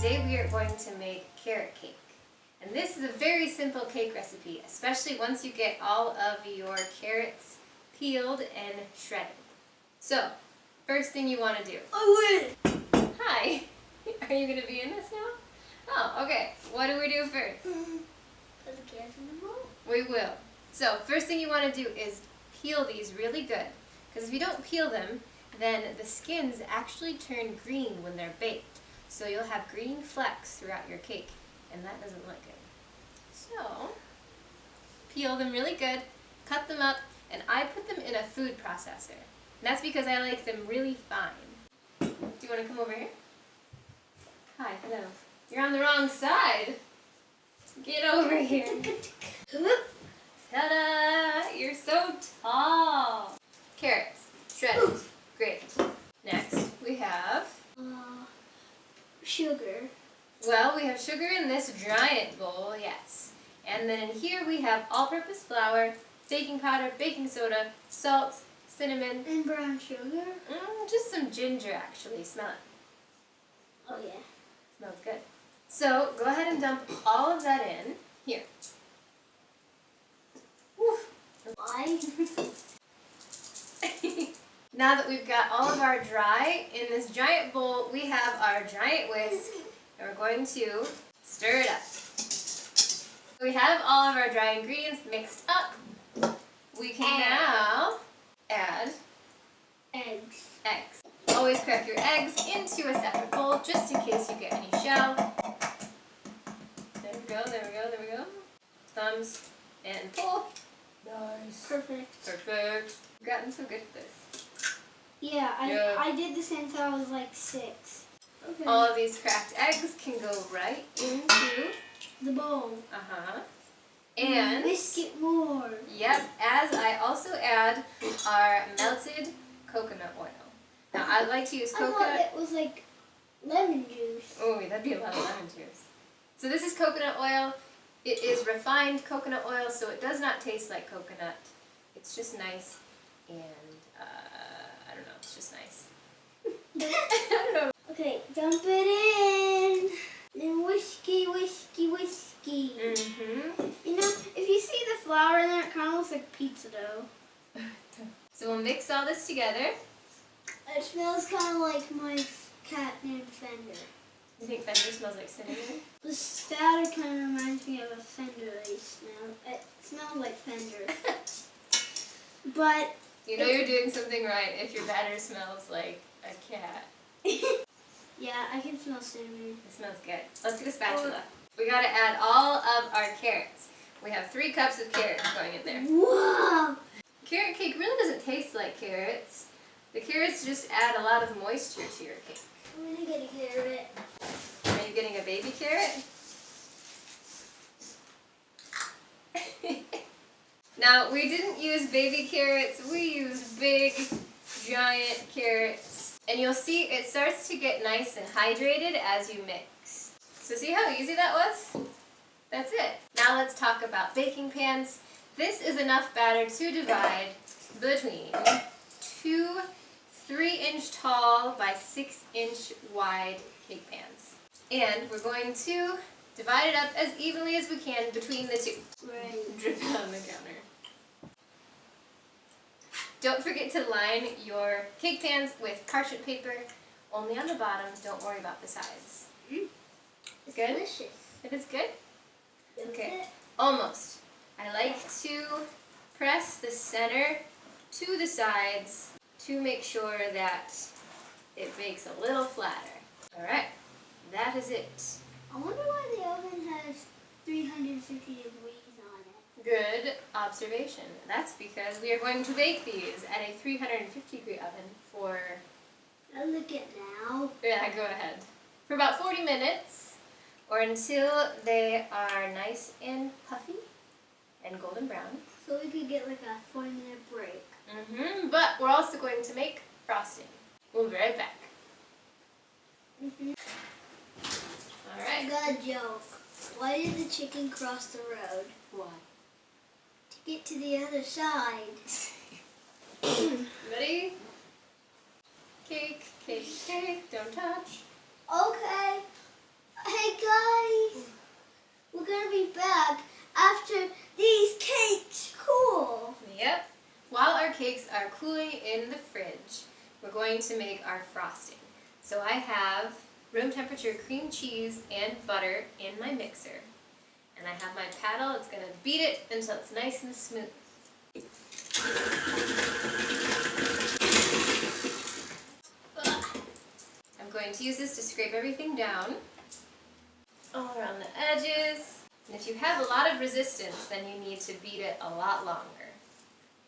Today we are going to make carrot cake. And this is a very simple cake recipe, especially once you get all of your carrots peeled and shredded. So, first thing you want to do. I win! Hi! Are you going to be in this now? Oh, okay. What do we do first? Put the carrots in the bowl? We will. So, first thing you want to do is peel these really good. Because if you don't peel them, then the skins actually turn green when they're baked. So you'll have green flecks throughout your cake, and that doesn't look good. So, peel them really good, cut them up, and I put them in a food processor. And that's because I like them really fine. Do you want to come over here? Hi, hello. You're on the wrong side. Get over here. Ta-da! You're so tall. Carrots, shredded. Great. Next, we have... Sugar. Well, we have sugar in this giant bowl, yes. And then in here we have all-purpose flour, baking powder, baking soda, salt, cinnamon. And brown sugar? Just some ginger, actually. Smell it. Oh, yeah. Smells good. So, go ahead and dump all of that in. Here. Woof. Why? Now that we've got all of our dry in this giant bowl, we have our giant whisk, and we're going to stir it up. So we have all of our dry ingredients mixed up. We can now add Eggs. eggs. Always crack your eggs into a separate bowl, just in case you get any shell. There we go, there we go, there we go. Thumbs and pull. Nice. Perfect. Perfect. You've gotten so good at this. Yeah, Yeah. I did this since I was like 6. Okay. All of these cracked eggs can go right into The bowl. and Whisk it more. yep, as I also add our melted coconut oil. Now I like to use I thought coconut. it was like lemon juice. Oh, that'd be a lot of lemon juice. So this is coconut oil. It is refined coconut oil, so it does not taste like coconut. It's just nice, and I don't know. It's just nice. I don't know. Okay, dump it in. Then whiskey, whiskey, whiskey. Mm-hmm. You know, if you see the flour in there, it kind of looks like pizza dough. So we'll mix all this together. It smells kind of like my cat named Fender. You think Fender smells like cinnamon? The spatter kind of reminds me of a Fender smell. It smells like Fender. But You know you're doing something right if your batter smells like a cat. yeah, I can smell cinnamon. It smells good. Let's get a spatula. We gotta add all of our carrots. We have 3 cups of carrots going in there. Whoa! Carrot cake really doesn't taste like carrots. The carrots just add a lot of moisture to your cake. I'm gonna get a carrot. Are you getting a baby carrot? Now, we didn't use baby carrots, we used big, giant carrots. And you'll see it starts to get nice and hydrated as you mix. So see how easy that was? That's it. Now let's talk about baking pans. This is enough batter to divide between 2 3-inch tall by 6-inch wide cake pans. And we're going to divide it up as evenly as we can between the 2. Right. Drip it on the counter. Don't forget to line your cake pans with parchment paper, only on the bottom. Don't worry about the sides. It's Good? delicious. If it's good? That's Okay. it. Almost. I like to press the center to the sides to make sure that it bakes a little flatter. Alright, that is it. I wonder why the oven has 350 degrees on it. Good observation. That's because we are going to bake these at a 350 degree oven for, I look at now. yeah, go ahead, for about 40 minutes or until they are nice and puffy and golden brown. So we could get like a 40-minute break. But we're also going to make frosting. We'll be right back. I Alright. got a joke. Why did the chicken cross the road? Why? To get to the other side. Ready? Cake, cake, cake, don't touch. Okay. gonna be back after these cakes cool. Yep. While our cakes are cooling in the fridge, we're going to make our frosting. So I have room temperature cream cheese and butter in my mixer. And I have my paddle. It's going to beat it until it's nice and smooth. I'm going to use this to scrape everything down all around the edges. And if you have a lot of resistance, then you need to beat it a lot longer.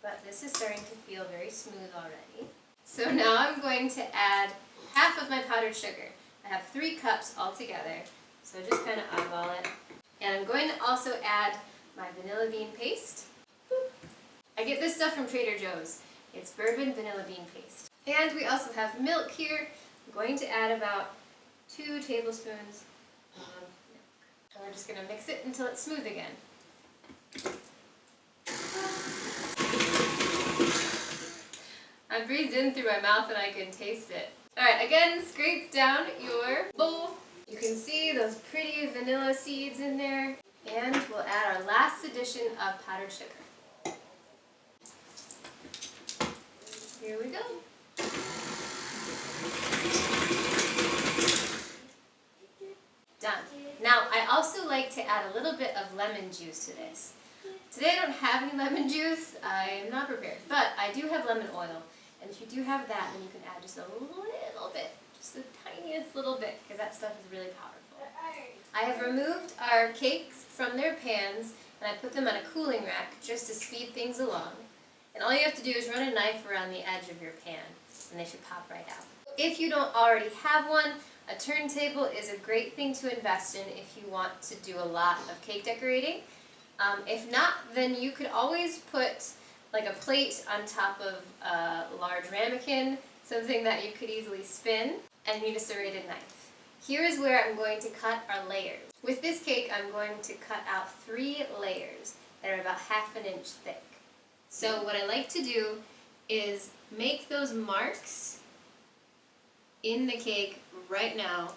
But this is starting to feel very smooth already. So now I'm going to add half of my powdered sugar. I have 3 cups altogether, so just kind of eyeball it. And I'm going to also add my vanilla bean paste. I get this stuff from Trader Joe's. It's bourbon vanilla bean paste. And we also have milk here. I'm going to add about 2 tablespoons of milk. And we're just going to mix it until it's smooth again. I breathed in through my mouth and I can taste it. Alright, again, scrape down your bowl. You can see those pretty vanilla seeds in there. And we'll add our last addition of powdered sugar. Here we go. Done. Now, I also like to add a little bit of lemon juice to this. Today I don't have any lemon juice. I am not prepared, but I do have lemon oil. And if you do have that, then you can add just a little bit, just the tiniest little bit, because that stuff is really powerful. I have removed our cakes from their pans, and I put them on a cooling rack just to speed things along. And all you have to do is run a knife around the edge of your pan, and they should pop right out. If you don't already have one, a turntable is a great thing to invest in if you want to do a lot of cake decorating. If not, then you could always put like a plate on top of a large ramekin, something that you could easily spin, and you need a serrated knife. Here is where I'm going to cut our layers. With this cake, I'm going to cut out 3 layers that are about ½ an inch thick. So what I like to do is make those marks in the cake right now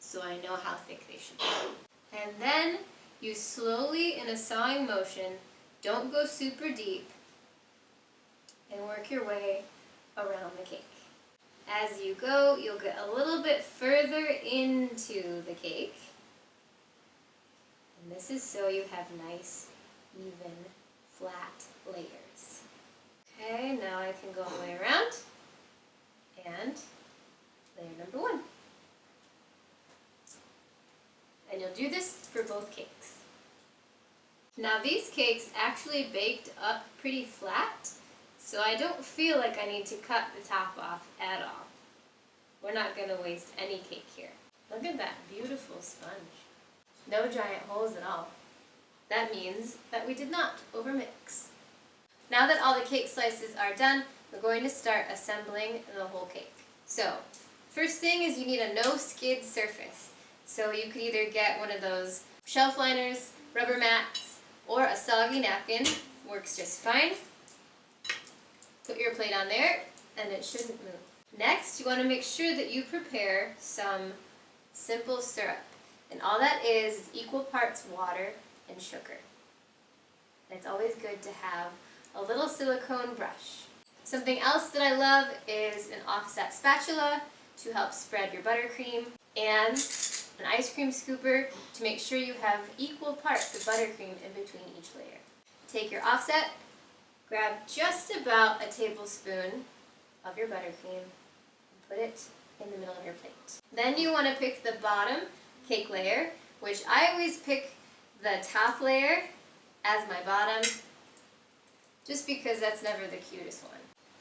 so I know how thick they should be. And then you slowly, in a sawing motion, don't go super deep, and work your way around the cake. As you go, you'll get a little bit further into the cake. And this is so you have nice, even, flat layers. Okay, now I can go all the way around. And layer number 1. And you'll do this for both cakes. Now these cakes actually baked up pretty flat, so I don't feel like I need to cut the top off at all. We're not going to waste any cake here. Look at that beautiful sponge. No giant holes at all. That means that we did not overmix. Now that all the cake slices are done, we're going to start assembling the whole cake. So, first thing is you need a no-skid surface. So you could either get one of those shelf liners, rubber mats, or a soggy napkin. Works just fine. Put your plate on there, and it shouldn't move. Next, you want to make sure that you prepare some simple syrup. And all that is equal parts water and sugar. And it's always good to have a little silicone brush. Something else that I love is an offset spatula to help spread your buttercream, and an ice cream scooper to make sure you have equal parts of buttercream in between each layer. Take your offset, grab just about a tablespoon of your buttercream, and put it in the middle of your plate. Then you want to pick the bottom cake layer, which I always pick the top layer as my bottom, just because that's never the cutest one.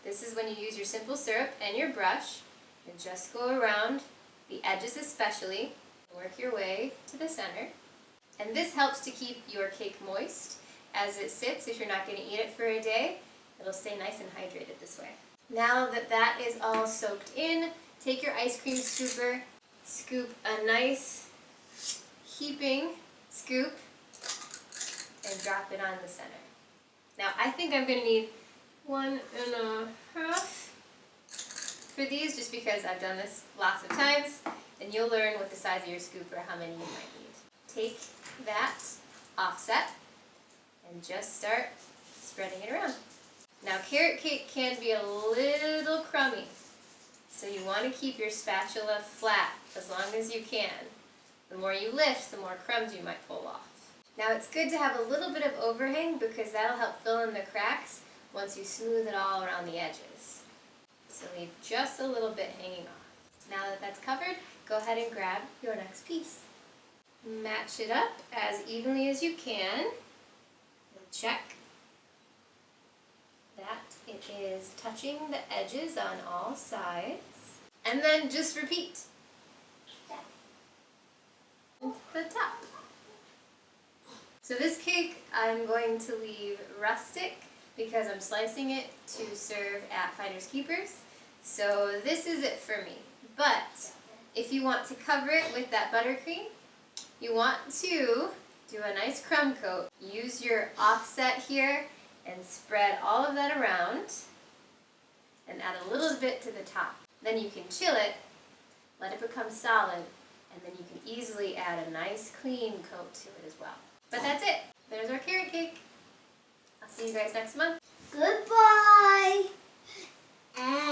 This is when you use your simple syrup and your brush, and just go around the edges especially, work your way to the center. And this helps to keep your cake moist as it sits. If you're not going to eat it for a day, it'll stay nice and hydrated this way. Now that that is all soaked in, take your ice cream scooper, scoop a nice heaping scoop, and drop it on the center. Now I think I'm going to need 1.5 for these, just because I've done this lots of times, and you'll learn with the size of your scoop or how many you might need. Take that offset and just start spreading it around. Now carrot cake can be a little crummy, so you want to keep your spatula flat as long as you can. The more you lift, the more crumbs you might pull off. Now it's good to have a little bit of overhang because that'll help fill in the cracks once you smooth it all around the edges. So leave just a little bit hanging off. Now that that's covered, go ahead and grab your next piece. Match it up as evenly as you can and check that it is touching the edges on all sides. And then just repeat. The top. So this cake I'm going to leave rustic because I'm slicing it to serve at Finders Keepers. So this is it for me. But if you want to cover it with that buttercream, you want to do a nice crumb coat. Use your offset here and spread all of that around and add a little bit to the top. Then you can chill it, let it become solid, and then you can easily add a nice clean coat to it as well. But that's it. There's our carrot cake. I'll see you guys next month. Goodbye. And